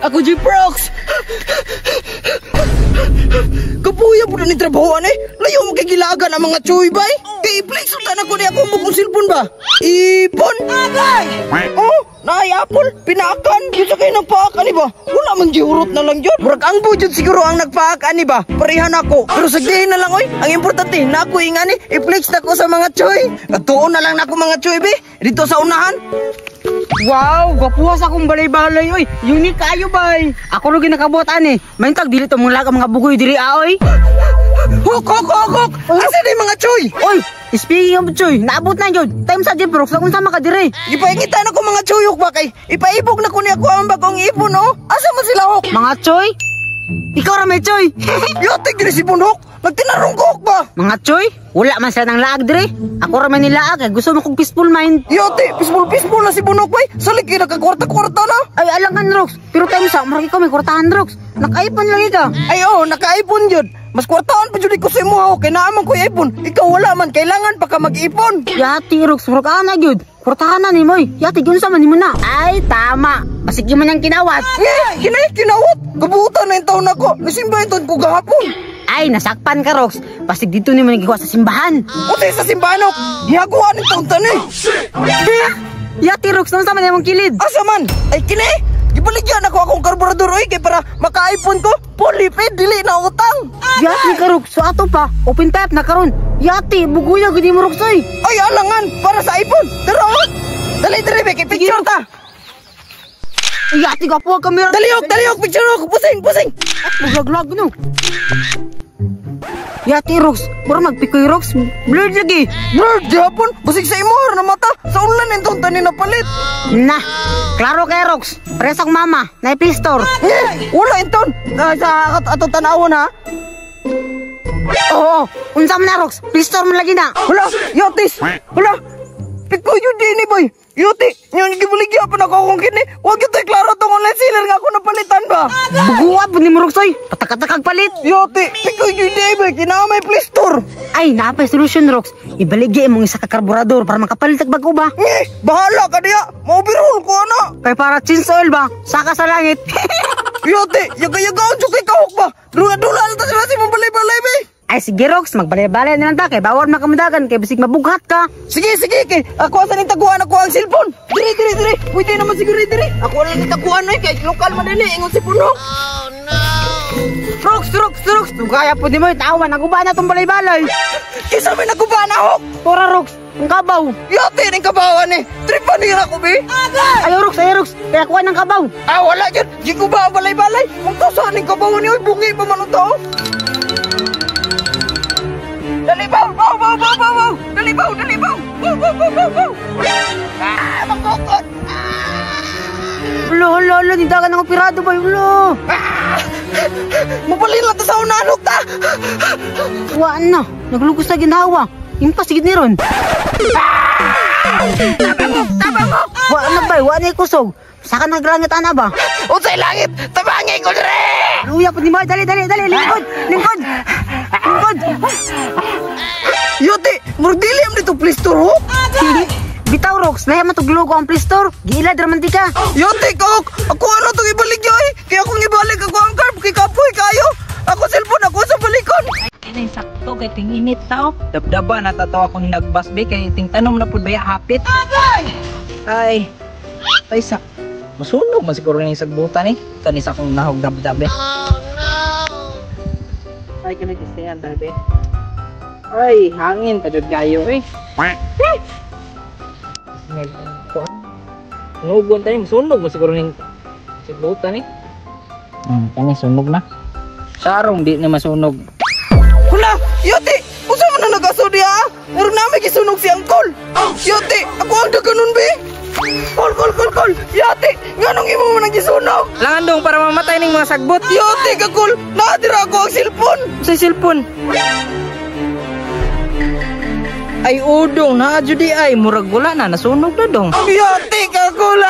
Ako G-Prox. Kapuya po na ni trabahoan eh. Layo mo kikilagan ang mga choy bay. Kay i-flex utan ako niya kung bukong silpon ba. Ipon. Agay. Oh, naay apple. Pinaakan. Yung sa kayo nagpaakan ba? Wala man giurot na lang yun. Murag ang budget siguro ang nagpaakan ba? Parehan ako. Pero sagdihin na lang oy. Ang importante na ako ingani. I-flex na ko sa mga choy. Katuon na lang na ako mga choy be. Dito sa unahan. Wow, gapuhas akong balay-balay oy. Unique kayo bay. Ako ro ginakabutan eh. Maintag dili to mula ka mga bugoy diri aoy. Huk. Asa na yung mga choy? Oy, speaking of choy, naabot na yun. Time sa G-Prox, kung sama ka dire. Ipaingitan ako mga choy huk ba kay? Ipaibog na ko niya ko ang bagong ipon oh. Asa man sila huk? Mga choy? Ikaw ra may choy. Yotik diri si Bunhok. Nagtinarong ko huk ba? Mga choy? Wala man sila ng laag dire. Ako ra man nilaag eh. Gusto mo kong peaceful mind. Yotik, peaceful na si Bunhok bay. Salig kayo nagkakwarta-kwarta na. Ay, alangan Rox. Pero time sa, marami ko may kwartahan Rox. Naka-iPhone lagi ka. Ay oh, naka-iPhone yun. Mas kwartaan pa dyan ko sa imo ako. Kaya naaman ko yung iPhone. Ikaw wala man. Kailangan pa ka mag-ipon. Yati Rox, murag ana gyud. Kwartahan na ni moy. Yati gyud sa man nimo na. Ay, tama. Basig gyud man yang kinawat. Kinawat. Kabuutan na yung taon ako. Nasimba yung taon ko gahapon. Ay, nasakpan ka Rox. Basig dito ni mo nagigawa sa simbahan. Uti sa simbahan ako. Gihagawa ng taon tan eh. Yati Rox, nang sama na yung kilid. Asa man? Ay kini. Ibaligyan ako akong karburador oy kay para maka-iPhone ko. Fully paid, dili na utang. Yati ka Rox, so ato pa. Open tap na karon. Yati, buguya gudi mo Rox oy. Ay alangan para sa iPhone. Tara oh. Dali be kay picture ta. Yati ka po kamera. Daliok picture ko. Pusing. Maglag no. Yati Rox, bro magpikoy Rox. Blurred lagi. Blurred Japon. Basig sa imor na mata. Sa ulan entong tanin na palit. Nah, klaro kay Rox. Presang mama, na Play Store. Wala enton. Sa ato tanawon ha. Oo, unsa man na Rox? Play Store mo lagi na. Wala, Yotis. Wala. Pikoy yun din ni boy. Yoti, yung gibuligya pa na ko kung kini. Huwag yung tayo klaro itong online seller nga ako napalitan ba? Buguwa po ni mo Rox oy. Patak-patak palit. Yoti, pikoy yun din boy. Kinamay Play Store. Ay, napay solution Rox. Ibaligya imong isa ka karburador para makapalitan bago ba? Bahala ka diya. Ma-overhaul ko na. Kay para change oil ba? Saka sa langit. Yote, yaga-yaga ang tsukay kahok ba? Dula-dula na ta sila si mong balay-balay ba? Ay sige Rox, magbalay-balay na lang ta. Kay bawal makamudagan. Kay bisig mabughat ka. Sige, kay ako asan yung taguan ako ang cellphone. Dire. Pwede naman siguro dire. Ako lang yung taguan ay kay lokal man din ingon si Puno. Oh no. Rox. Kaya po di mo itawan. Naguba na itong balay-balay. Kisa may naguba na ako. Tora Rox, ang kabaw. Yote, ng kabawan eh. Tripan nila ako be. Ayaw Rox. Kaya kuha ng kabaw. Ah, wala yun. Di ko ba balay-balay? Kung saan yung kabawan niyo, bungi pa man ito. Dali baw! Dali baw! Baw! Ah, magkukot! Ulo, nindagan ng operado ba? Ulo! Mabalin lang ta sa unanok ta! Waan na, naglugos na ginawa. Yung pasigid ni Ron. Tabangok! Waan na ba? Waan na ikusog. Saka nagrangit ana ba? Unsay langit! Tabangin ko dire! Luya po ni mo. Dali. Lingkod! Yote, murdili am dito Play Store ho? Bitaw Rox, lahi man tuglugo ang Play Store. Giilad romantika. Yote, kok! Ako ano itong ibalik nyo eh? Kaya akong ibalik ako ang carb kay kapoy kayo! Ako cellphone ako sa balikon! Kaya sakto kay ting init tao. Dabdaba natatawa akong nagbasbe kay ting tanom na pud baya hapit. Ay sa masunog man siguro ni sagbutan eh. Tanis akong nahog dabdabe. Oh no. Ay kanay kisayan dabe. Ay hangin pa jud kayo eh. Nugon tayo, masunog mo siguro ng sagbutan eh. Kani sunog na. Sarong di na masunog. Wala! Yote! Usa mo na nag-aso diya ha? Meron namin kisunog si Angkol! Yote! Ako ang daganon be! Kol! Yote! Nganong imo mo nang kisunog? Langan dong para mamatay ning mga sagbot. Yote ka kol! Nakatira ako ang cellphone! Sa cellphone. Ay udong na judi ay murag wala na nasunog na dong. Yote ka kol!